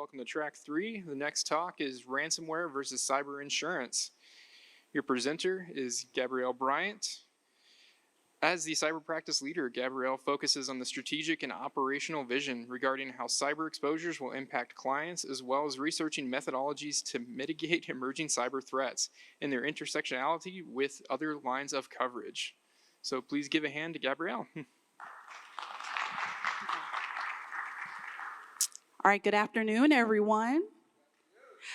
welcome to track 3. The next talk is ransomware versus cyber insurance. Your presenter is Gabrielle Bryant. As the cyber practice leader, Gabrielle focuses on the strategic and operational vision regarding how cyber exposures will impact clients, as well as researching methodologies to mitigate emerging cyber threats and their intersectionality with other lines of coverage. So please give a hand to Gabrielle. All right, good afternoon, everyone.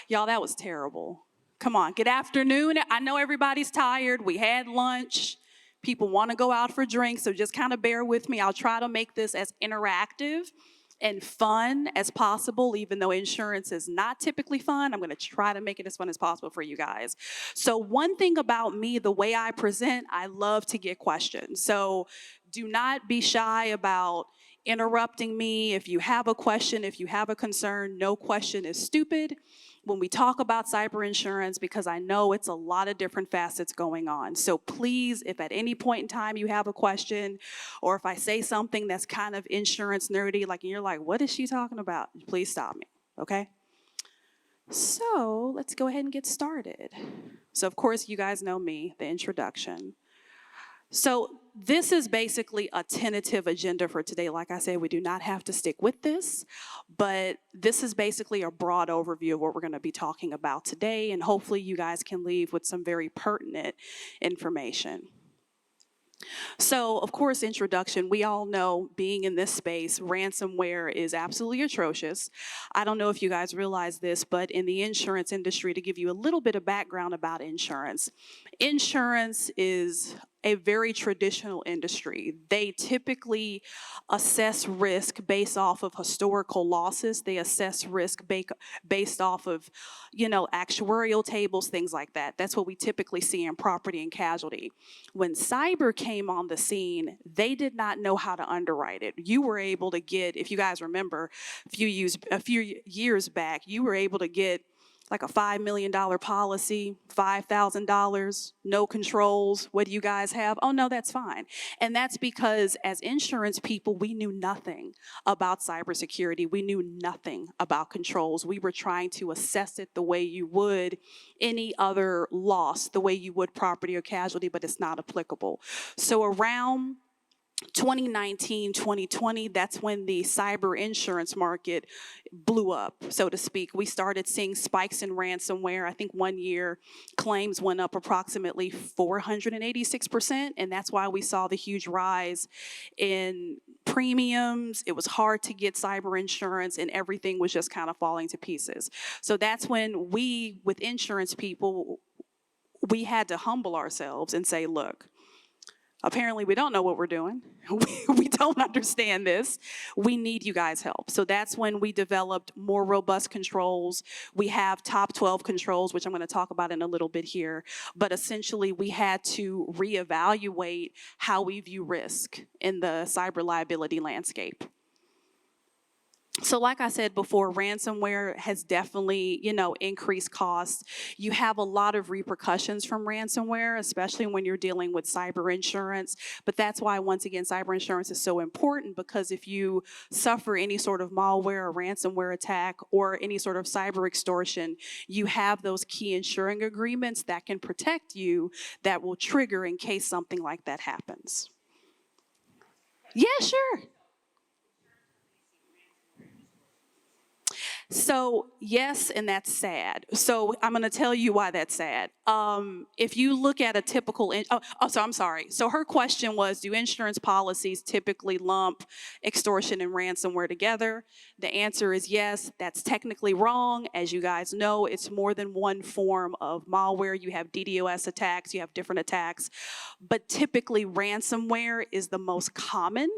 Y'all, that was terrible. Come on, good afternoon. I know everybody's tired. We had lunch. People want to go out for drinks, so just kind of bear with me. I'll try to make this as interactive and fun as possible, even though insurance is not typically fun. I'm going to try to make it as fun as possible for you guys. So one thing about me, the way I present, I love to get questions. So do not be shy about interrupting me. If you have a question, if you have a concern, no question is stupid when we talk about cyber insurance, because I know it's a lot of different facets going on. So please, if at any point in time you have a question, or if I say something that's kind of insurance nerdy, like you're like, what is she talking about? Please stop me, okay? So let's go ahead and get started. So of course, you guys know me, the introduction. So this is basically a tentative agenda for today. Like I said, we do not have to stick with this, but this is basically a broad overview of what we're going to be talking about today, and hopefully you guys can leave with some very pertinent information. So, of course, introduction, we all know, being in this space, ransomware is absolutely atrocious. I don't know if you guys realize this, but in the insurance industry, to give you a little bit of background about insurance, insurance is a very traditional industry. They typically assess risk based off of historical losses. They assess risk based off of, actuarial tables, things like that. That's what we typically see in property and casualty. When cyber came on the scene, they did not know how to underwrite it. You were able to get, if you guys remember, a few years back, you were able to get like a $5 million policy, $5,000, no controls. What do you guys have? Oh, no, that's fine. And that's because as insurance people, we knew nothing about cybersecurity. We knew nothing about controls. We were trying to assess it the way you would any other loss, the way you would property or casualty, but it's not applicable. So around 2019, 2020, that's when the cyber insurance market blew up, so to speak. We started seeing spikes in ransomware. I think one year claims went up approximately 486%, and that's why we saw the huge rise in premiums. It was hard to get cyber insurance, and everything was just kind of falling to pieces. So that's when we, with insurance people, we had to humble ourselves and say, look, apparently we don't know what we're doing. We don't understand this. We need you guys' help. So that's when we developed more robust controls. We have top 12 controls, which I'm going to talk about in a little bit here. But essentially, we had to reevaluate how we view risk in the cyber liability landscape. So like I said before, ransomware has definitely, increased costs. You have a lot of repercussions from ransomware, especially when you're dealing with cyber insurance. But that's why, once again, cyber insurance is so important, because if you suffer any sort of malware or ransomware attack or any sort of cyber extortion, you have those key insuring agreements that can protect you, that will trigger in case something like that happens. Yeah, sure. So yes, and that's sad. So I'm going to tell you why that's sad. If you look at a typical, I'm sorry. So her question was, do insurance policies typically lump extortion and ransomware together? The answer is yes. That's technically wrong. As you guys know, it's more than one form of malware. You have DDoS attacks, you have different attacks, but typically ransomware is the most common,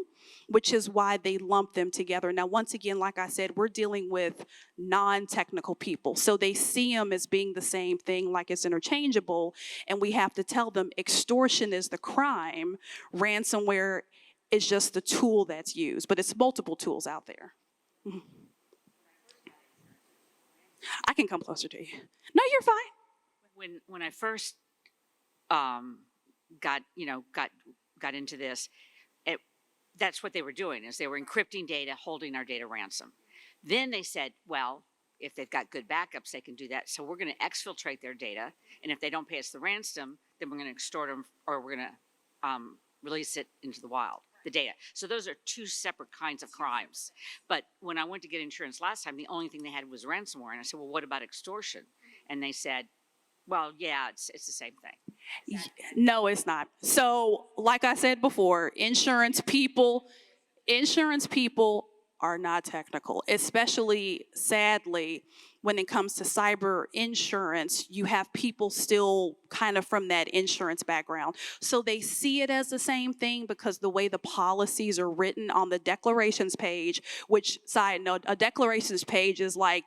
which is why they lump them together. Now, once again, like I said, we're dealing with non-technical people. So they see them as being the same thing, like it's interchangeable, and we have to tell them extortion is the crime, ransomware is just the tool that's used, but it's multiple tools out there. Mm-hmm. I can come closer to you. No, you're fine. When I first got into this, that's what they were doing, is they were encrypting data, holding our data ransom. Then they said, well, if they've got good backups, they can do that. So we're going to exfiltrate their data, and if they don't pay us the ransom, then we're going to extort them, or we're going to release it into the wild, the data. So those are two separate kinds of crimes. But when I went to get insurance last time, the only thing they had was ransomware, and I said, well, what about extortion? And they said, well, yeah, it's the same thing. No, it's not. So, like I said before, insurance people are not technical, especially sadly when it comes to cyber insurance. You have people still kind of from that insurance background. So they see it as the same thing because the way the policies are written on the declarations page, which, side note, a declarations page is like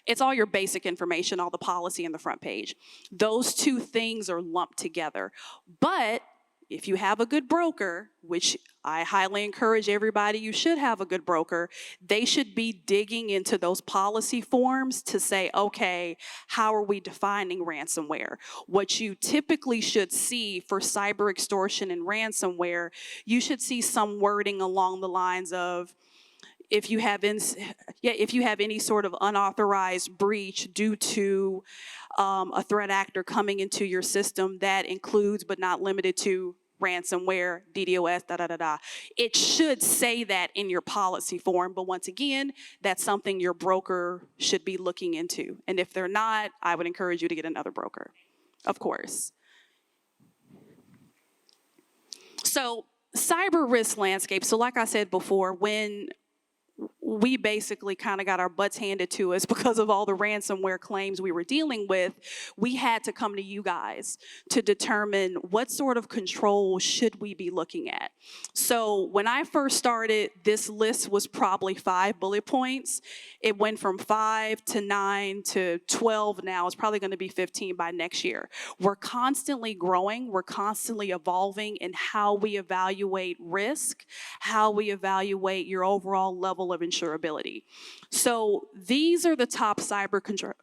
it's all your basic information, all the policy in the front page. Those two things are lumped together. But if you have a good broker, which I highly encourage everybody, you should have a good broker, they should be digging into those policy forms to say, okay, how are we defining ransomware? What you typically should see for cyber extortion and ransomware, you should see some wording along the lines of, if you have any sort of unauthorized breach due to a threat actor coming into your system, that includes but not limited to ransomware, DDoS, da-da-da-da. It should say that in your policy form, but once again, that's something your broker should be looking into. And if they're not, I would encourage you to get another broker, of course. So, cyber risk landscape. So like I said before, when we basically kind of got our butts handed to us because of all the ransomware claims we were dealing with, we had to come to you guys to determine what sort of controls should we be looking at. So when I first started, this list was probably 5 bullet points. It went from 5 to 9 to 12 now. It's probably going to be 15 by next year. We're constantly growing. We're constantly evolving in how we evaluate risk, how we evaluate your overall level of insurability. So these are the top cyber control.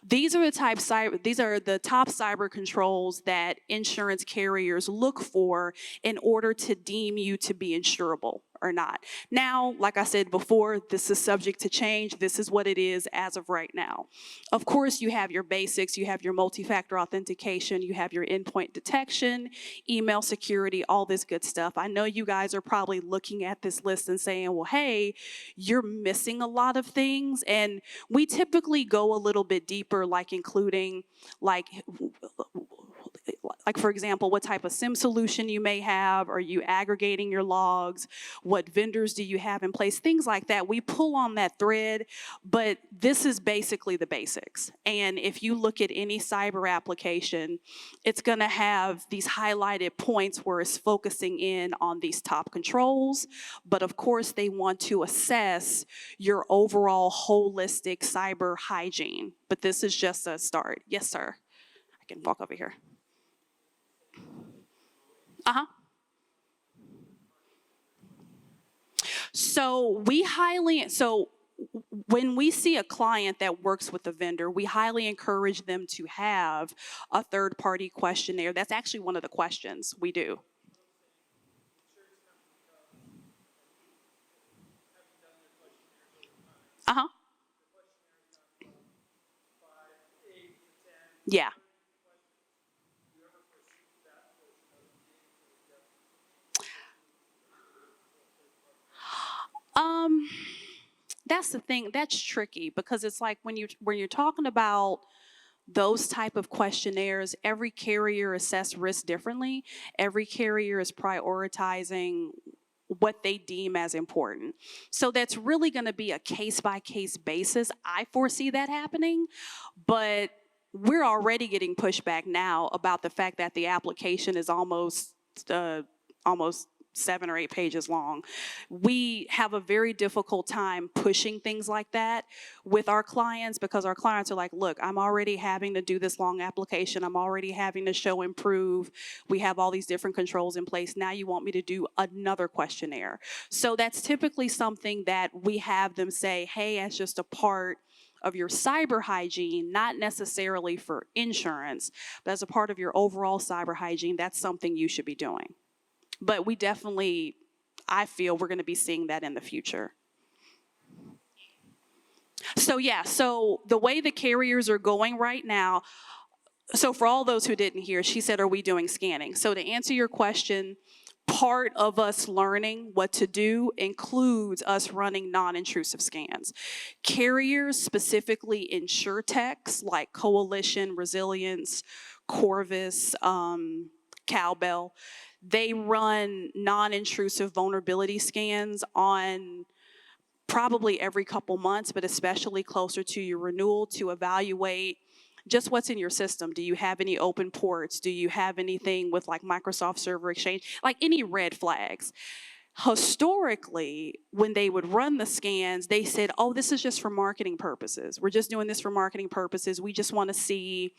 These are the top cyber controls that insurance carriers look for in order to deem you to be insurable or not. Now, like I said before, this is subject to change. This is what it is as of right now. Of course, you have your basics, you have your multi-factor authentication, you have your endpoint detection, email security, all this good stuff. I know you guys are probably looking at this list and saying, well, hey, you're missing a lot of things. And we typically go a little bit deeper, like including like for example, what type of SIM solution you may have. Are you aggregating your logs? What vendors do you have in place? Things like that. We pull on that thread, but this is basically the basics. And if you look at any cyber application, it's going to have these highlighted points where it's focusing in on these top controls. But of course, they want to assess your overall holistic cyber hygiene. But this is just a start. Yes, sir. I can walk over here. So when we see a client that works with a vendor, we highly encourage them to have a third-party questionnaire. That's actually one of the questions we do. Yeah. That's the thing. That's tricky because it's like when you're talking about those type of questionnaires, every carrier assess risk differently. Every carrier is prioritizing what they deem as important. So that's really going to be a case-by-case basis. I foresee that happening, but we're already getting pushback now about the fact that the application is almost 7 or 8 pages long. We have a very difficult time pushing things like that with our clients because our clients are like, look, I'm already having to do this long application. I'm already having to show and prove. We have all these different controls in place. Now you want me to do another questionnaire. So that's typically something that we have them say, hey, as just a part of your cyber hygiene, not necessarily for insurance, but as a part of your overall cyber hygiene, that's something you should be doing. But we definitely, I feel we're going to be seeing that in the future. So yeah, so the way the carriers are going right now, so for all those who didn't hear, she said, are we doing scanning? So to answer your question, part of us learning what to do includes us running non-intrusive scans. Carriers, specifically insurtechs like Coalition, Resilience, Corvus, Cowbell, they run non-intrusive vulnerability scans on probably every couple months, but especially closer to your renewal to evaluate just what's in your system. Do you have any open ports? Do you have anything with like Microsoft Server Exchange? Like any red flags. Historically, when they would run the scans, they said, oh, this is just for marketing purposes. We're just doing this for marketing purposes. We just want to see,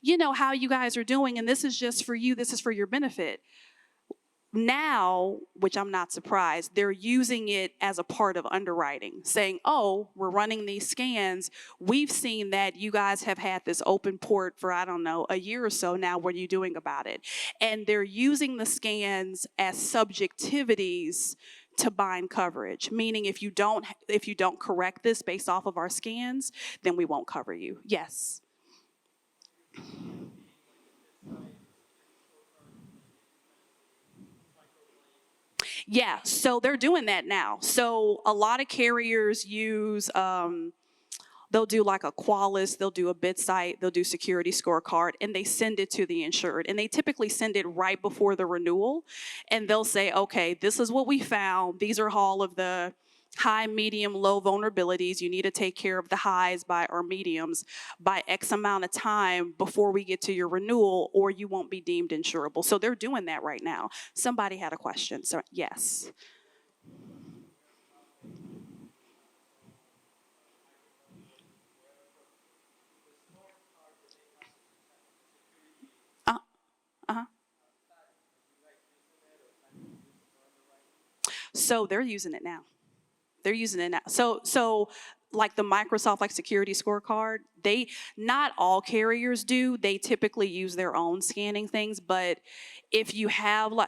you know, how you guys are doing, and this is just for you. This is for your benefit. Now, which I'm not surprised, they're using it as a part of underwriting, saying, oh, we're running these scans. We've seen that you guys have had this open port for, I don't know, a year or so now. What are you doing about it? And they're using the scans as subjectivities to bind coverage, meaning if you don't correct this based off of our scans, then we won't cover you. Yes. Yeah, so they're doing that now. So a lot of carriers use, they'll do like a Qualys, they'll do a BitSite, they'll do security scorecard, and they send it to the insured. And they typically send it right before the renewal. And they'll say, okay, this is what we found. These are all of the high, medium, low vulnerabilities. You need to take care of the highs or mediums by X amount of time before we get to your renewal, or you won't be deemed insurable. So they're doing that right now. Somebody had a question, so yes. Uh-huh. So they're using it now. They're using it now. So like the Microsoft security scorecard, not all carriers do. They typically use their own scanning things, but if you have a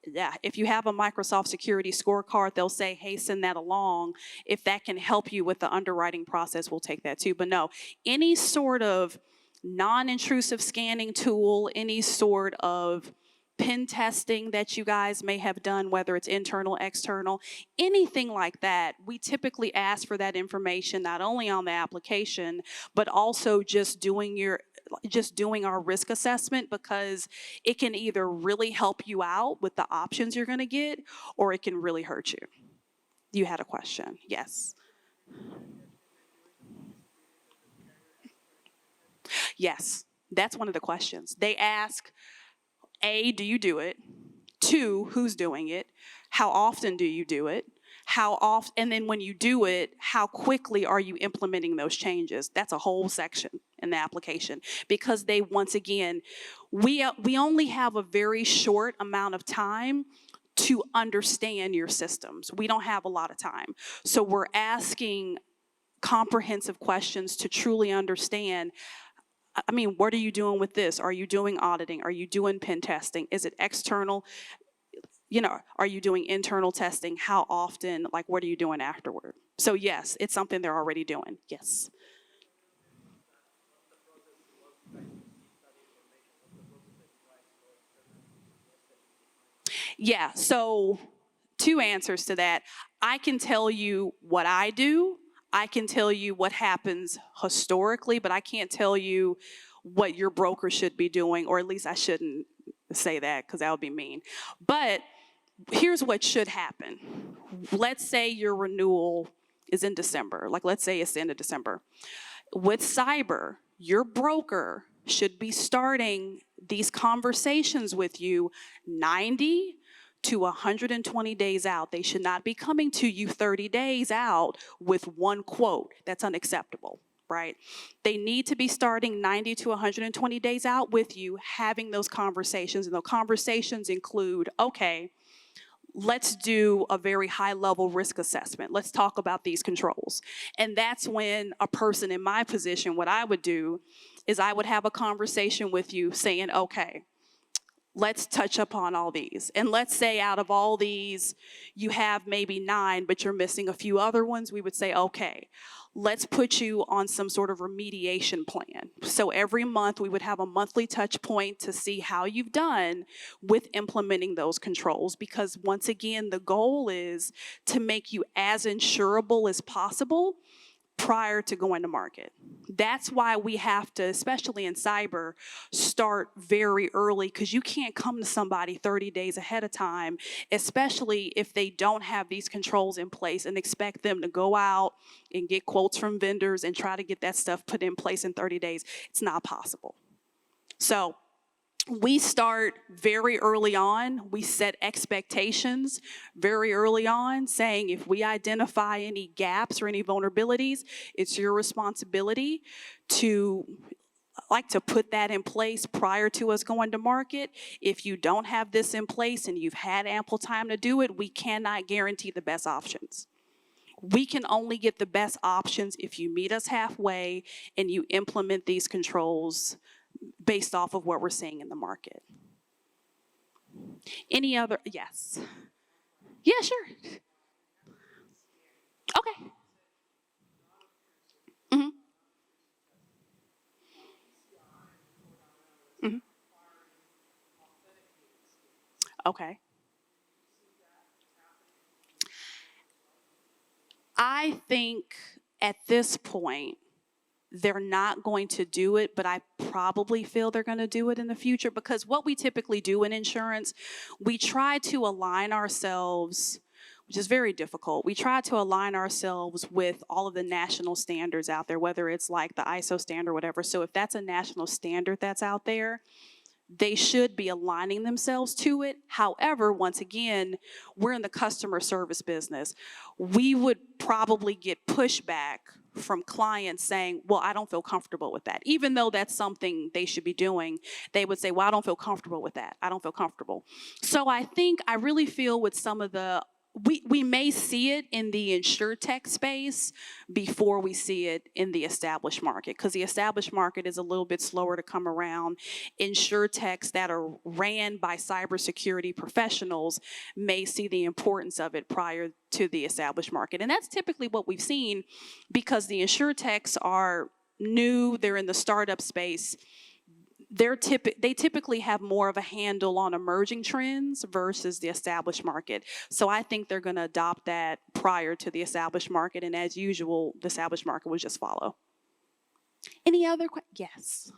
Microsoft security scorecard, they'll say, hey, send that along. If that can help you with the underwriting process, we'll take that too. But no, any sort of non-intrusive scanning tool, any sort of pen testing that you guys may have done, whether it's internal, external, anything like that, we typically ask for that information not only on the application, but also just doing our risk assessment, because it can either really help you out with the options you're going to get, or it can really hurt you. You had a question. Yes. Yes, that's one of the questions. They ask, A, do you do it? 2, who's doing it? How often do you do it? And then when you do it, how quickly are you implementing those changes? That's a whole section in the application, because once again, we only have a very short amount of time to understand your systems. We don't have a lot of time. So we're asking comprehensive questions to truly understand. I mean, what are you doing with this? Are you doing auditing? Are you doing pen testing? Is it external? Are you doing internal testing? How often? What are you doing afterward? So yes, it's something they're already doing. Yes. Yeah, so 2 answers to that. I can tell you what I do. I can tell you what happens historically, but I can't tell you what your broker should be doing, or at least I shouldn't say that because that would be mean. But here's what should happen. Let's say your renewal is in December. Let's say it's the end of December. With cyber, your broker should be starting these conversations with you 90 to 120 days out. They should not be coming to you 30 days out with one quote. That's unacceptable, right? They need to be starting 90 to 120 days out with you, having those conversations. And those conversations include, okay, let's do a very high level risk assessment. Let's talk about these controls. And that's when a person in my position, what I would do is I would have a conversation with you saying, okay, let's touch upon all these. And let's say out of all these, you have maybe 9, but you're missing a few other ones. We would say, okay, let's put you on some sort of remediation plan. So every month we would have a monthly touch point to see how you've done with implementing those controls. Because once again, the goal is to make you as insurable as possible prior to going to market. That's why we have to, especially in cyber, start very early, because you can't come to somebody 30 days ahead of time, especially if they don't have these controls in place, and expect them to go out and get quotes from vendors and try to get that stuff put in place in 30 days. It's not possible. So we start very early on. We set expectations very early on, saying if we identify any gaps or any vulnerabilities, it's your responsibility to put that in place prior to us going to market. If you don't have this in place and you've had ample time to do it, we cannot guarantee the best options. We can only get the best options if you meet us halfway and you implement these controls based off of what we're seeing in the market. Any other? Yes. Yeah, sure. Okay. Mm-hmm. Mm-hmm. Okay. I think at this point, they're not going to do it, but I probably feel they're going to do it in the future, because what we typically do in insurance, we try to align ourselves, which is very difficult. We try to align ourselves with all of the national standards out there, whether it's like the ISO standard or whatever. So if that's a national standard that's out there, they should be aligning themselves to it. However, once again, we're in the customer service business. We would probably get pushback from clients saying, well, I don't feel comfortable with that. Even though that's something they should be doing, they would say, well, I don't feel comfortable with that. I don't feel comfortable. So I really feel with some of the, we may see it in the insurtech space before we see it in the established market, because the established market is a little bit slower to come around. Insurtechs that are ran by cybersecurity professionals may see the importance of it prior to the established market. And that's typically what we've seen, because the insurtechs are new, they're in the startup space. They typically have more of a handle on emerging trends versus the established market. So I think they're going to adopt that prior to the established market, and as usual, the established market will just follow. Any other questions? Yes.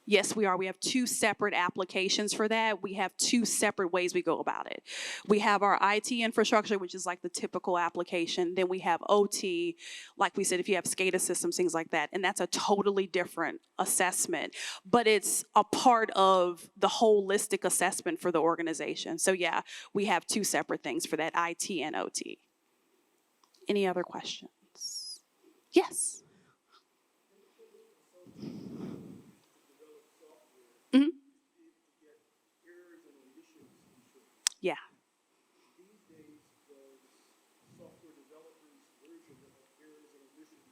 Yes, we are. We have 2 separate applications for that. We have 2 separate ways we go about it. We have our IT infrastructure, which is like the typical application. Then we have OT, like we said, if you have SCADA systems, things like that. And that's a totally different assessment. But it's a part of the holistic assessment for the organization. So yeah, we have 2 separate things for that, IT and OT. Any other questions? Yes. Mm-hmm. Yeah. These days, does software developers' version of errors and omissions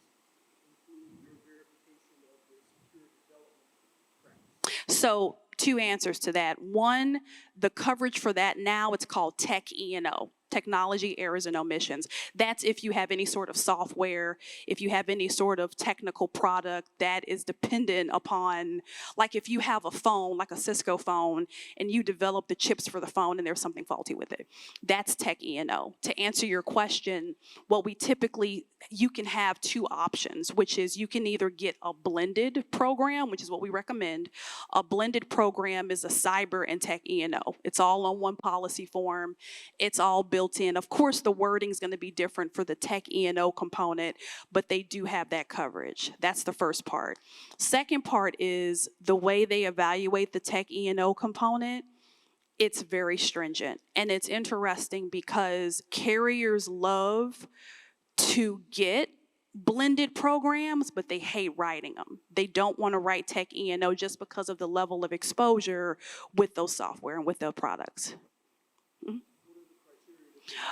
include your verification of the secure development practice? So 2 answers to that. One, the coverage for that now, it's called Tech E&O. Technology errors and omissions. That's if you have any sort of software, if you have any sort of technical product that is dependent upon, like if you have a phone, like a Cisco phone, and you develop the chips for the phone and there's something faulty with it. That's Tech E&O. To answer your question, what we typically, you can have 2 options, which is you can either get a blended program, which is what we recommend. A blended program is a cyber and Tech E&O. It's all on one policy form. It's all built in. Of course, the wording is going to be different for the Tech E&O component, but they do have that coverage. That's the first part. Second part is the way they evaluate the Tech E&O component. It's very stringent, and it's interesting because carriers love to get blended programs, but they hate writing them. They don't want to write Tech E&O just because of the level of exposure with those software and with those products.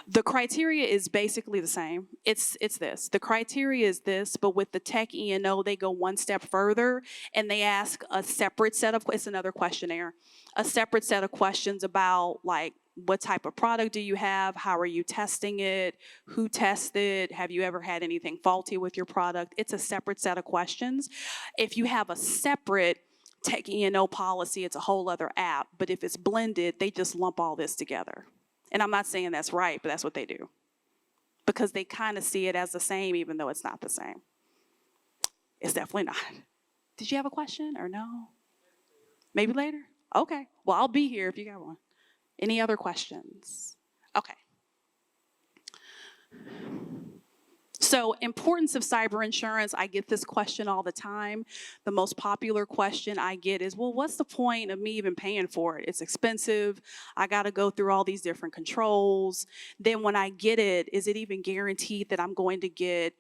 The criteria is basically the same. It's this. The criteria is this, but with the tech E&O, they go one step further and they ask a separate set of, it's another questionnaire, a separate set of questions about like, what type of product do you have? How are you testing it? Who tested? Have you ever had anything faulty with your product? It's a separate set of questions. If you have a separate tech E&O policy, it's a whole other app. But if it's blended, they just lump all this together. And I'm not saying that's right, but that's what they do. Because they kind of see it as the same, even though it's not the same. It's definitely not. Did you have a question or no? Maybe later? Okay. Well, I'll be here if you got one. Any other questions? Okay. So, importance of cyber insurance, I get this question all the time. The most popular question I get is, well, what's the point of me even paying for it? It's expensive. I got to go through all these different controls. Then when I get it, is it even guaranteed that I'm going to get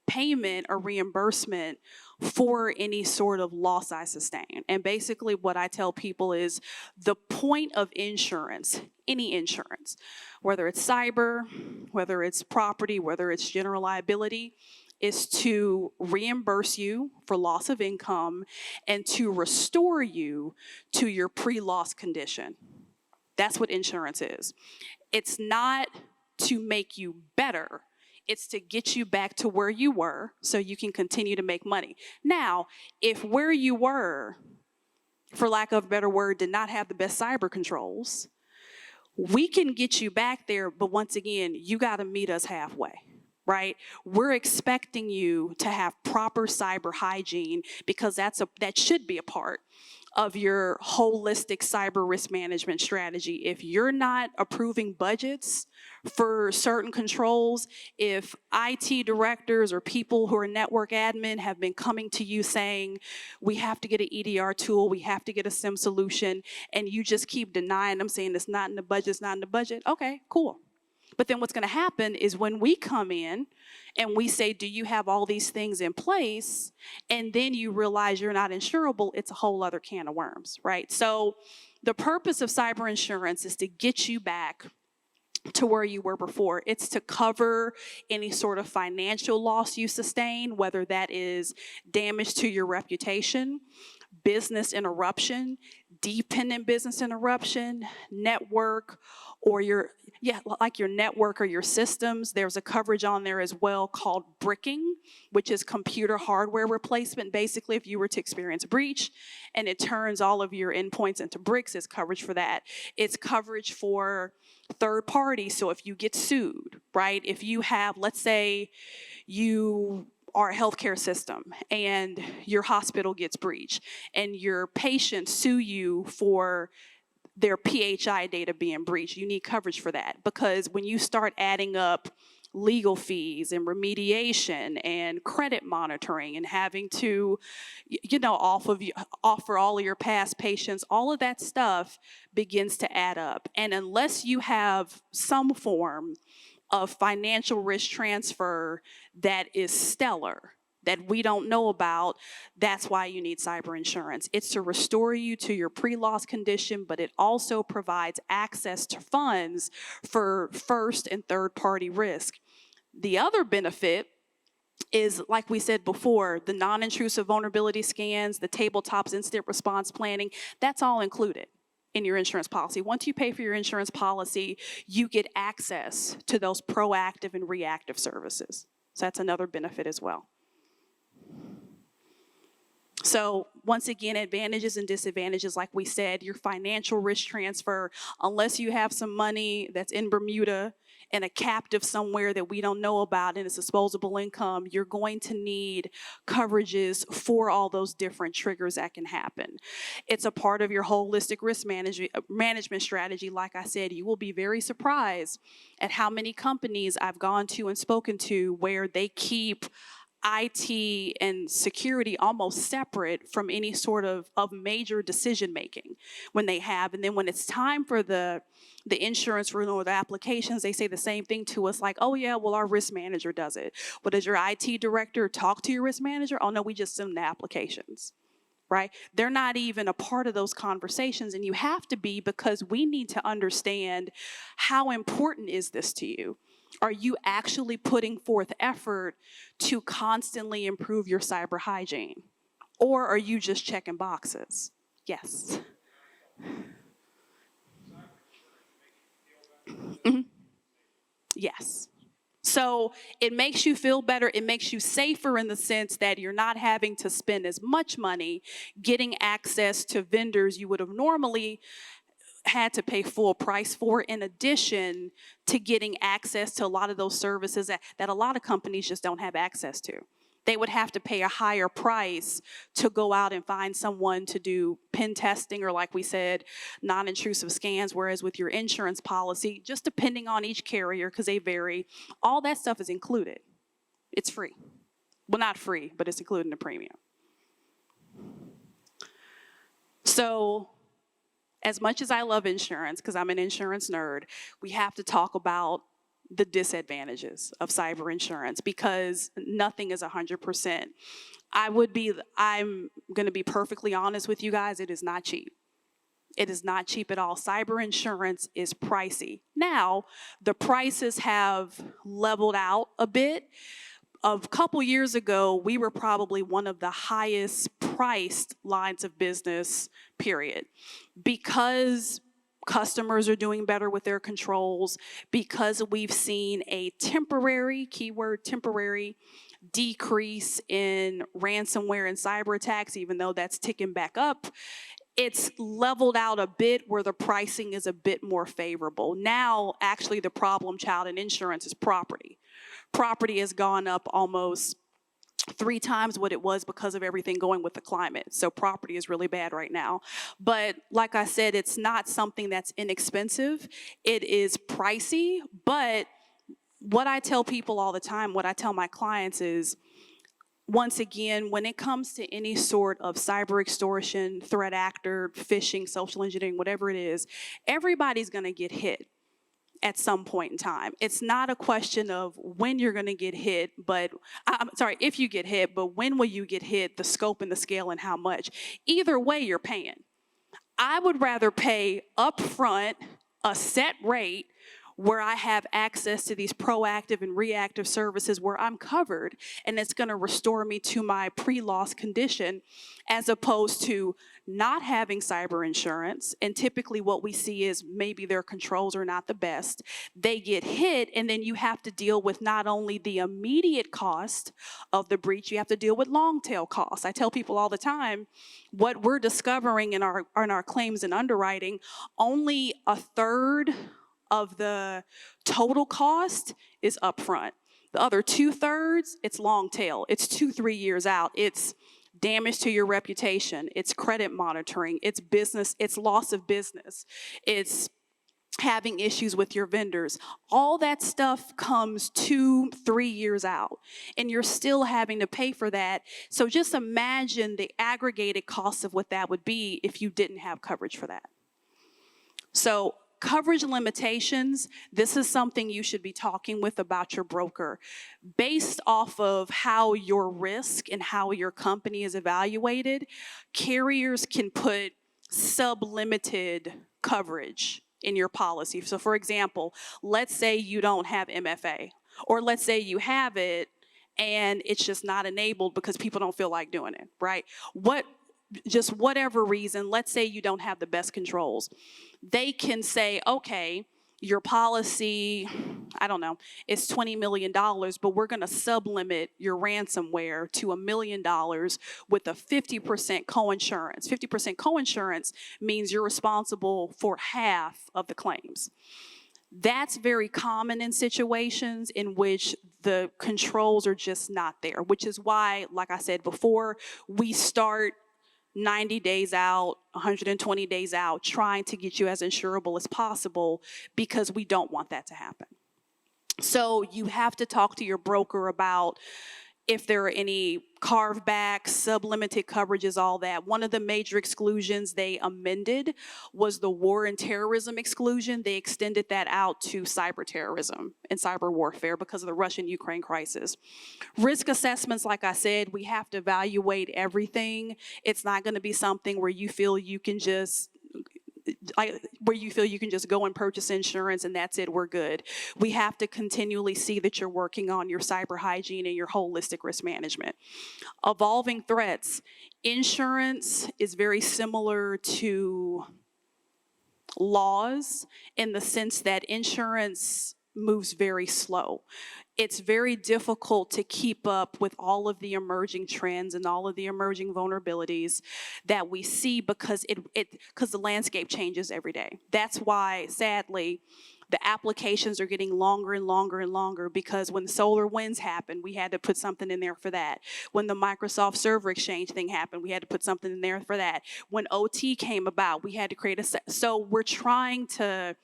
payment or reimbursement for any sort of loss I sustain? And basically what I tell people is the point of insurance, any insurance, whether it's cyber, whether it's property, whether it's general liability, is to reimburse you for loss of income and to restore you to your pre-loss condition. That's what insurance is. It's not to make you better. It's to get you back to where you were so you can continue to make money. Now, if where you were, for lack of a better word, did not have the best cyber controls, we can get you back there, but once again, you got to meet us halfway, right? We're expecting you to have proper cyber hygiene because that should be a part of your holistic cyber risk management strategy. If you're not approving budgets for certain controls, if IT directors or people who are network admin have been coming to you saying, we have to get an EDR tool, we have to get a SIM solution, and you just keep denying them, saying it's not in the budget, it's not in the budget, okay, cool. But then what's going to happen is when we come in and we say, do you have all these things in place? And then you realize you're not insurable, it's a whole other can of worms, right? So the purpose of cyber insurance is to get you back to where you were before. It's to cover any sort of financial loss you sustain, whether that is damage to your reputation, business interruption, dependent business interruption, network, or your network or your systems. There's a coverage on there as well called bricking, which is computer hardware replacement. Basically, if you were to experience a breach and it turns all of your endpoints into bricks, it's coverage for that. It's coverage for third parties. So if you get sued, right? If you have, let's say you are a healthcare system and your hospital gets breached and your patients sue you for their PHI data being breached, you need coverage for that, because when you start adding up legal fees and remediation and credit monitoring and having to, offer all of your past patients, all of that stuff begins to add up. And unless you have some form of financial risk transfer that is stellar, that we don't know about, that's why you need cyber insurance. It's to restore you to your pre-loss condition, but it also provides access to funds for first and third party risk. The other benefit is, like we said before, the non-intrusive vulnerability scans, the tabletops incident response planning, that's all included in your insurance policy. Once you pay for your insurance policy, you get access to those proactive and reactive services. So that's another benefit as well. So once again, advantages and disadvantages, like we said, your financial risk transfer, unless you have some money that's in Bermuda and a captive somewhere that we don't know about and it's disposable income, you're going to need coverages for all those different triggers that can happen. It's a part of your holistic risk management strategy. Like I said, you will be very surprised at how many companies I've gone to and spoken to where they keep IT and security almost separate from any sort of major decision making when they have. And then when it's time for the insurance renewal, the applications, they say the same thing to us, like, oh yeah, well, our risk manager does it. But does your IT director talk to your risk manager? Oh no, we just send the applications. right? They're not even a part of those conversations, and you have to be, because we need to understand how important is this to you. Are you actually putting forth effort to constantly improve your cyber hygiene? Or are you just checking boxes? Yes. Mhm. Yes. So it makes you feel better. It makes you safer in the sense that you're not having to spend as much money getting access to vendors you would have normally had to pay full price for, in addition to getting access to a lot of those services that a lot of companies just don't have access to. They would have to pay a higher price to go out and find someone to do pen testing, or, like we said, non-intrusive scans, whereas with your insurance policy, just depending on each carrier, because they vary, all that stuff is included. It's free. Well, not free, but it's included in the premium. So, as much as I love insurance, because I'm an insurance nerd, we have to talk about the disadvantages of cyber insurance, because nothing is 100%. I'm going to be perfectly honest with you guys, it is not cheap. It is not cheap at all. Cyber insurance is pricey. Now, the prices have leveled out a bit. A couple years ago, we were probably one of the highest priced lines of business, period. Because customers are doing better with their controls, because we've seen a temporary, keyword temporary, decrease in ransomware and cyber attacks, even though that's ticking back up, it's leveled out a bit where the pricing is a bit more favorable. Now, actually, the problem child in insurance is property. Property has gone up almost 3 times what it was because of everything going with the climate. So property is really bad right now. But like I said, it's not something that's inexpensive. It is pricey, but what I tell people all the time, what I tell my clients is, once again, when it comes to any sort of cyber extortion, threat actor, phishing, social engineering, whatever it is, everybody's going to get hit at some point in time. It's not a question of when you're going to get hit, but I'm sorry, if you get hit, but when will you get hit, the scope and the scale and how much. Either way, you're paying. I would rather pay upfront a set rate where I have access to these proactive and reactive services where I'm covered, and it's going to restore me to my pre-loss condition, as opposed to not having cyber insurance. And typically what we see is maybe their controls are not the best. They get hit, and then you have to deal with not only the immediate cost of the breach, you have to deal with long tail costs. I tell people all the time, what we're discovering in our claims and underwriting, only a third of the total cost is upfront. The other 2/3, it's long tail. It's 2-3 years out. It's damage to your reputation. It's credit monitoring. It's business. It's loss of business. It's having issues with your vendors. All that stuff comes 2-3 years out, and you're still having to pay for that. So just imagine the aggregated cost of what that would be if you didn't have coverage for that. So coverage limitations, this is something you should be talking with about your broker. Based off of how your risk and how your company is evaluated, carriers can put sub-limited coverage in your policy. So for example, let's say you don't have MFA, or let's say you have it and it's just not enabled because people don't feel like doing it, right? Just whatever reason, let's say you don't have the best controls. They can say, okay, your policy, I don't know, it's $20 million, but we're going to sublimit your ransomware to $1 million with a 50% coinsurance. 50% coinsurance means you're responsible for half of the claims. That's very common in situations in which the controls are just not there, which is why, like I said before, we start 90 days out, 120 days out, trying to get you as insurable as possible, because we don't want that to happen. So you have to talk to your broker about, if there are any carve backs, sublimited coverages, all that. One of the major exclusions they amended was the war and terrorism exclusion. They extended that out to cyber terrorism and cyber warfare because of the Russian-Ukraine crisis. Risk assessments, like I said, we have to evaluate everything. It's not going to be something where you feel you can just go and purchase insurance and that's it, we're good. We have to continually see that you're working on your cyber hygiene and your holistic risk management. Evolving threats. Insurance is very similar to laws in the sense that insurance moves very slow. It's very difficult to keep up with all of the emerging trends and all of the emerging vulnerabilities that we see because the landscape changes every day. That's why, sadly, the applications are getting longer and longer and longer because when the solar winds happened, we had to put something in there for that. When the Microsoft Server Exchange thing happened, we had to put something in there for that. When OT came about, we had to create so we're trying to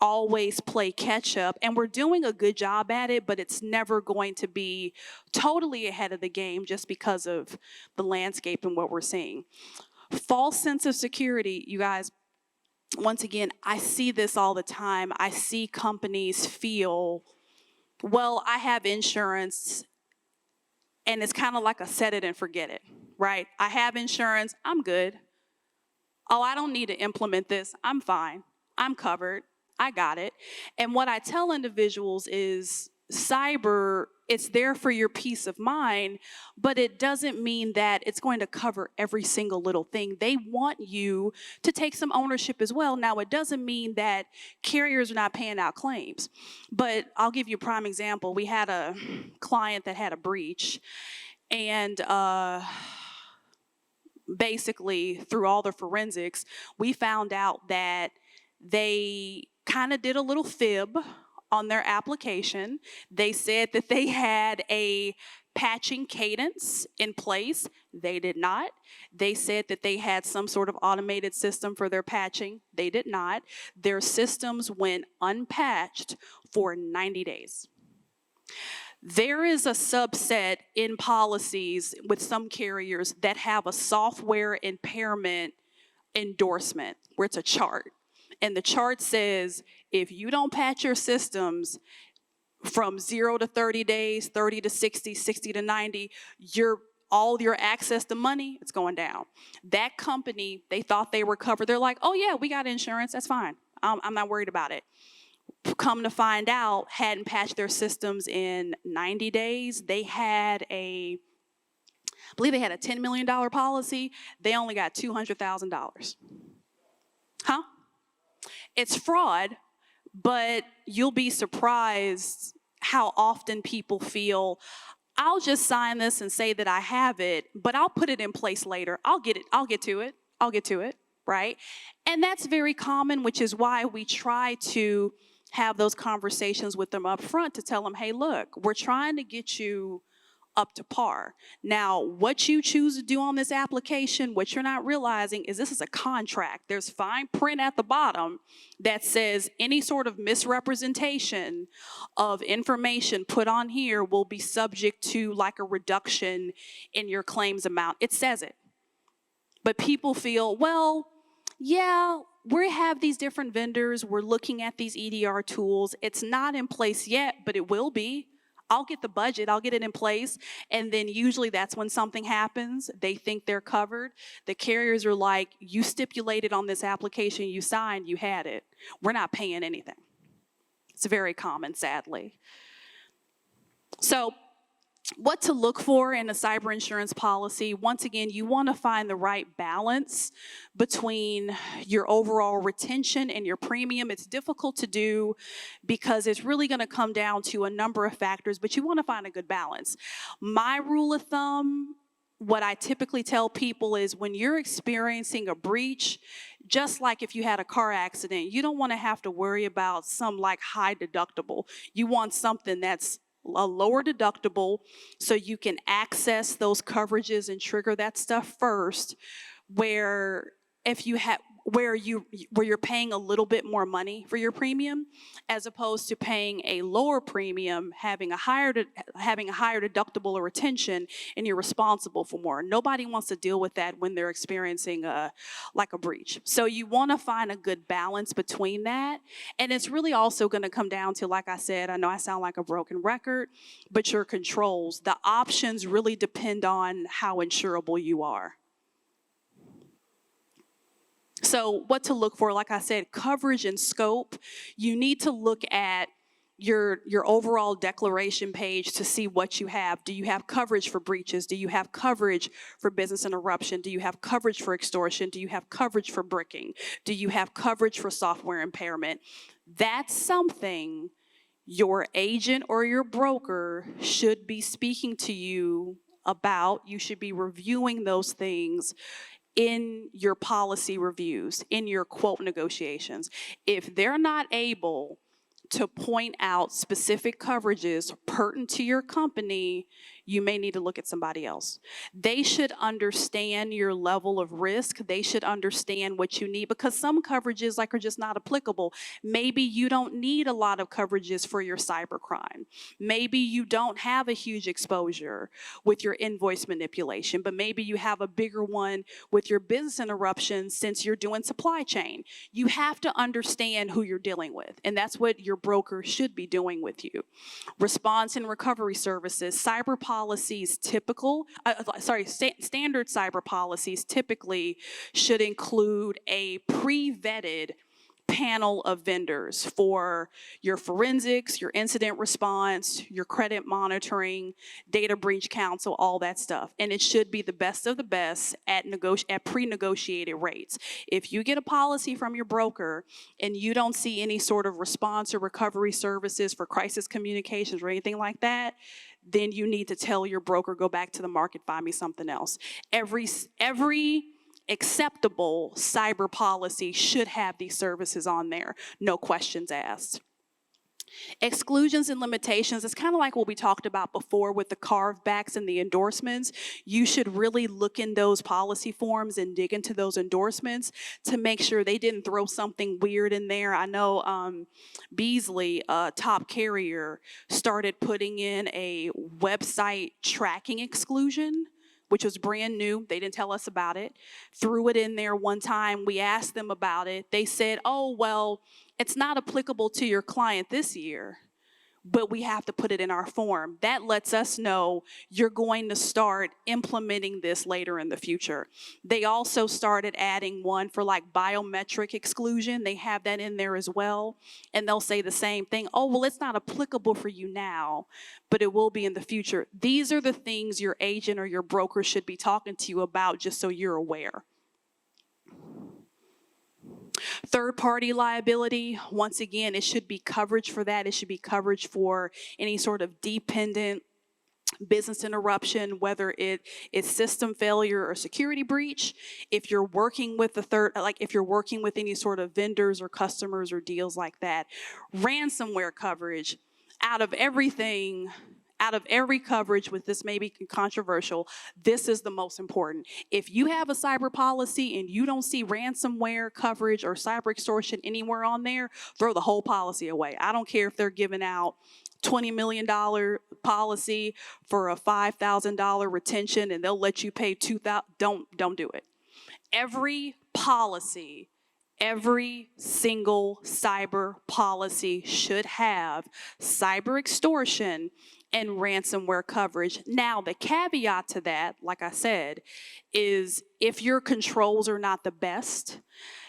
always play catch up, and we're doing a good job at it, but it's never going to be totally ahead of the game just because of the landscape and what we're seeing. False sense of security, you guys, once again, I see this all the time. I see companies feel, well, I have insurance, and it's kind of like a set it and forget it, right? I have insurance, I'm good. Oh, I don't need to implement this, I'm fine, I'm covered. I got it. And what I tell individuals is cyber, it's there for your peace of mind, but it doesn't mean that it's going to cover every single little thing. They want you to take some ownership as well. Now, it doesn't mean that carriers are not paying out claims, but I'll give you a prime example. We had a client that had a breach, and basically through all the forensics, we found out that they kind of did a little fib on their application. They said that they had a patching cadence in place. They did not. They said that they had some sort of automated system for their patching. They did not. Their systems went unpatched for 90 days. There is a subset in policies with some carriers that have a software impairment endorsement where it's a chart. And the chart says, if you don't patch your systems from 0 to 30 days, 30 to 60, 60 to 90, all your access to money, it's going down. That company, they thought they were covered. They're like, oh yeah, we got insurance, that's fine. I'm not worried about it. Come to find out, hadn't patched their systems in 90 days. They had I believe they had a $10 million policy. They only got $200,000. Huh? It's fraud, but you'll be surprised how often people feel, I'll just sign this and say that I have it, but I'll put it in place later. I'll get to it, right? And that's very common, which is why we try to have those conversations with them up front to tell them, hey, look, we're trying to get you up to par. Now, what you choose to do on this application, what you're not realizing is this is a contract. There's fine print at the bottom that says any sort of misrepresentation of information put on here will be subject to like a reduction in your claims amount. It says it. But people feel, well, yeah, we have these different vendors. We're looking at these EDR tools. It's not in place yet, but it will be. I'll get the budget, I'll get it in place, and then usually that's when something happens. They think they're covered. The carriers are like, you stipulated on this application you signed, you had it. We're not paying anything. It's very common, sadly. So, what to look for in a cyber insurance policy. Once again, you want to find the right balance between your overall retention and your premium. It's difficult to do because it's really going to come down to a number of factors, but you want to find a good balance. My rule of thumb, what I typically tell people is when you're experiencing a breach, just like if you had a car accident, you don't want to have to worry about some like high deductible. You want something that's a lower deductible so you can access those coverages and trigger that stuff first, where if you have, where you're paying a little bit more money for your premium, as opposed to paying a lower premium, having a higher deductible or retention, and you're responsible for more. Nobody wants to deal with that when they're experiencing a breach. So you want to find a good balance between that, and it's really also going to come down to, like I said, I know I sound like a broken record, but your controls. The options really depend on how insurable you are. So what to look for, like I said, coverage and scope. You need to look at your overall declaration page to see what you have. Do you have coverage for breaches? Do you have coverage for business interruption? Do you have coverage for extortion? Do you have coverage for bricking? Do you have coverage for software impairment? That's something your agent or your broker should be speaking to you about. You should be reviewing those things in your policy reviews, in your quote negotiations. If they're not able to point out specific coverages pertinent to your company, you may need to look at somebody else. They should understand your level of risk. They should understand what you need, because some coverages are just not applicable. Maybe you don't need a lot of coverages for your cybercrime. Maybe you don't have a huge exposure with your invoice manipulation, but maybe you have a bigger one with your business interruption since you're doing supply chain. You have to understand who you're dealing with, and that's what your broker should be doing with you. Response and recovery services, cyber policies standard cyber policies typically should include a pre-vetted panel of vendors for your forensics, your incident response, your credit monitoring, data breach counsel, all that stuff. And it should be the best of the best at pre-negotiated rates. If you get a policy from your broker and you don't see any sort of response or recovery services for crisis communications or anything like that, then you need to tell your broker, go back to the market, find me something else. Every acceptable cyber policy should have these services on there, no questions asked. Exclusions and limitations is kind of like what we talked about before with the carve backs and the endorsements. You should really look in those policy forms and dig into those endorsements to make sure they didn't throw something weird in there. I know Beasley, top carrier, started putting in a website tracking exclusion, which was brand new. They didn't tell us about it. Threw it in there one time. We asked them about it. They said, oh, well, it's not applicable to your client this year, but we have to put it in our form. That lets us know you're going to start implementing this later in the future. They also started adding one for biometric exclusion. They have that in there as well. And they'll say the same thing. Oh, well, it's not applicable for you now, but it will be in the future. These are the things your agent or your broker should be talking to you about, just so you're aware. Third-party liability, once again, it should be coverage for that. It should be coverage for any sort of dependent business interruption, whether it is system failure or security breach. If you're working with if you're working with any sort of vendors or customers or deals like that. Ransomware coverage, out of every coverage, with this may be controversial, this is the most important. If you have a cyber policy and you don't see ransomware coverage or cyber extortion anywhere on there, throw the whole policy away. I don't care if they're giving out $20 million policy for a $5,000 retention and they'll let you pay $2,000. Don't do it. Every policy, every single cyber policy should have cyber extortion and ransomware coverage. Now, the caveat to that, like I said, is if your controls are not the best,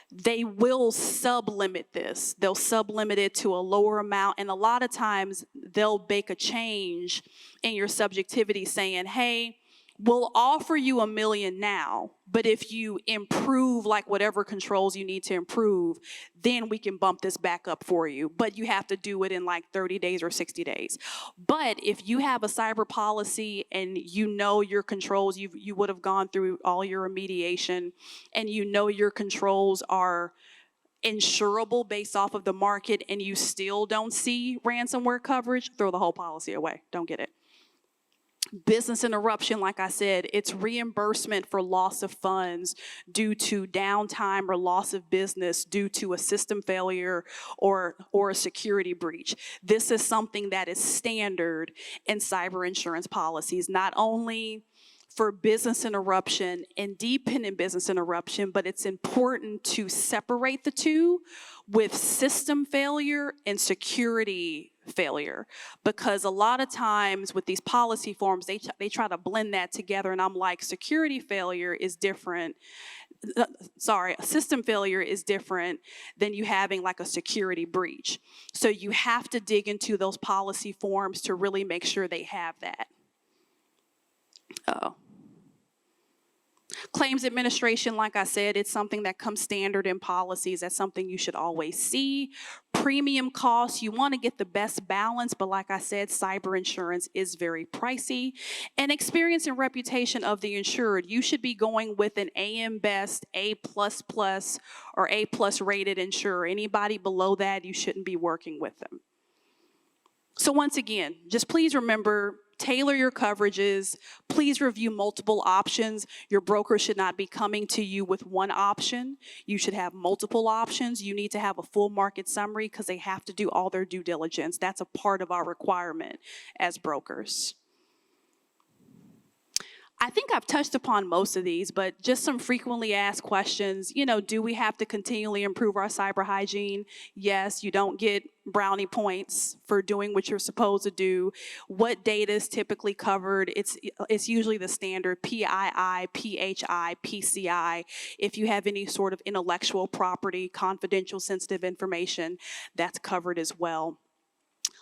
they will sublimit this. They'll sublimit it to a lower amount, and a lot of times they'll bake a change in your subjectivity saying, hey, we'll offer you $1 million now, but if you improve whatever controls you need to improve, then we can bump this back up for you. But you have to do it in 30 days or 60 days. But if you have a cyber policy and you know your controls, you would have gone through all your remediation, and you know your controls are insurable based off of the market, and you still don't see ransomware coverage, throw the whole policy away. Don't get it. Business interruption, like I said, it's reimbursement for loss of funds due to downtime or loss of business due to a system failure or a security breach. This is something that is standard in cyber insurance policies, not only for business interruption and dependent business interruption, but it's important to separate the two with system failure and security failure, because a lot of times with these policy forms, they try to blend that together, and I'm like, security failure is different. Sorry, a system failure is different than you having like a security breach. So you have to dig into those policy forms to really make sure they have that. Oh. Claims administration, like I said, it's something that comes standard in policies. That's something you should always see. Premium costs, you want to get the best balance, but like I said, cyber insurance is very pricey. And experience and reputation of the insured, you should be going with an AM Best, A++, or A+ rated insurer. Anybody below that, you shouldn't be working with them. So once again, just please remember, tailor your coverages. Please review multiple options. Your broker should not be coming to you with one option. You should have multiple options. You need to have a full market summary because they have to do all their due diligence. That's a part of our requirement as brokers. I think I've touched upon most of these, but just some frequently asked questions. You know, do we have to continually improve our cyber hygiene? Yes, you don't get brownie points for doing what you're supposed to do. What data is typically covered? It's usually the standard PII, PHI, PCI. If you have any sort of intellectual property, confidential, sensitive information, that's covered as well.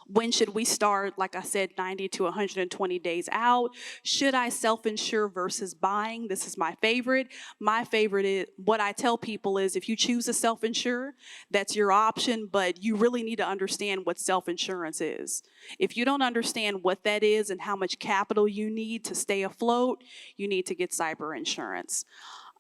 When should we start? Like I said, 90 to 120 days out. Should I self-insure versus buying? This is my favorite. My favorite is, what I tell people is, if you choose to self-insure, that's your option, but you really need to understand what self-insurance is. If you don't understand what that is and how much capital you need to stay afloat, you need to get cyber insurance.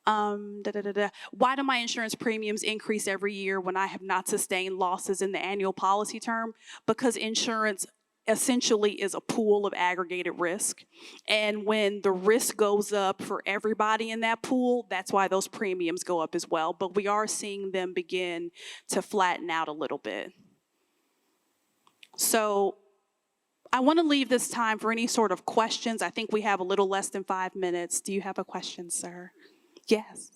Why do my insurance premiums increase every year when I have not sustained losses in the annual policy term? Because insurance essentially is a pool of aggregated risk. And when the risk goes up for everybody in that pool, that's why those premiums go up as well. But we are seeing them begin to flatten out a little bit. So I want to leave this time for any sort of questions. I think we have a little less than 5 minutes. Do you have a question, sir? Yes.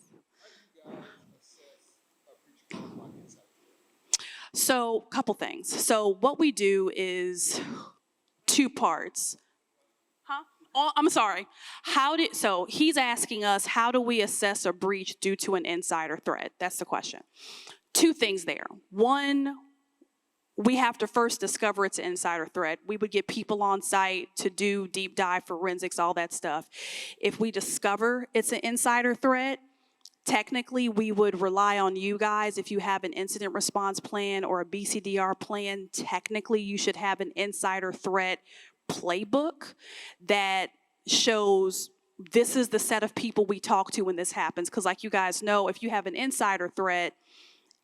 So, couple things. So, what we do is 2 parts. Huh? Oh, I'm sorry. So he's asking us, how do we assess a breach due to an insider threat? That's the question. 2 things there. One, we have to first discover it's an insider threat. We would get people on site to do deep dive forensics, all that stuff. If we discover it's an insider threat, technically we would rely on you guys. If you have an incident response plan or a BCDR plan, technically you should have an insider threat playbook that shows this is the set of people we talk to when this happens. Because like you guys know, if you have an insider threat,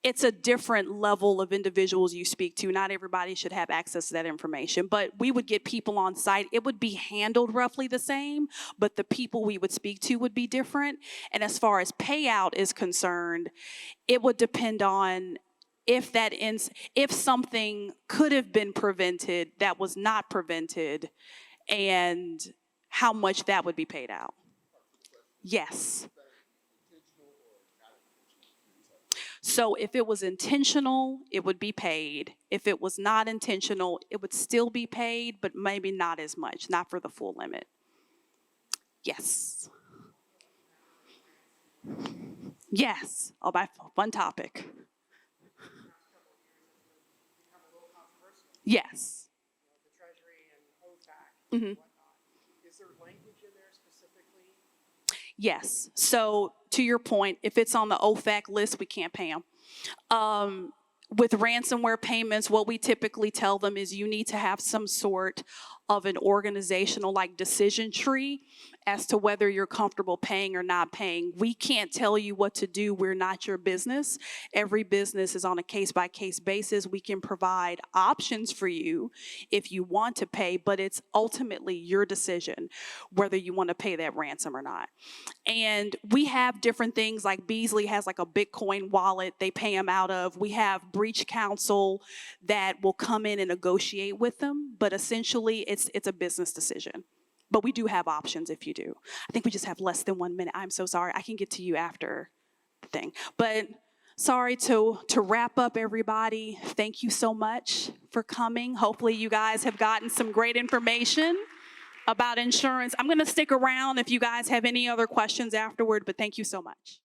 it's a different level of individuals you speak to. Not everybody should have access to that information, but we would get people on site. It would be handled roughly the same, but the people we would speak to would be different. And as far as payout is concerned, it would depend on if something could have been prevented that was not prevented, and how much that would be paid out. Yes. So if it was intentional, it would be paid. If it was not intentional, it would still be paid, but maybe not as much, not for the full limit. Yes. Yes. Oh, my fun topic. Yes. The Treasury and OFAC and whatnot. Is there language in there specifically? Yes. So to your point, if it's on the OFAC list, we can't pay them. With ransomware payments, what we typically tell them is you need to have some sort of an organizational like decision tree as to whether you're comfortable paying or not paying. We can't tell you what to do. We're not your business. Every business is on a case-by-case basis. We can provide options for you if you want to pay, but it's ultimately your decision whether you want to pay that ransom or not. And we have different things, like Beasley has like a Bitcoin wallet they pay them out of. We have breach counsel that will come in and negotiate with them, but essentially it's a business decision. But we do have options if you do. I think we just have less than 1 minute. I'm so sorry. I can get to you after the thing. But sorry to wrap up, everybody. Thank you so much for coming. Hopefully you guys have gotten some great information about insurance. I'm going to stick around if you guys have any other questions afterward, but thank you so much.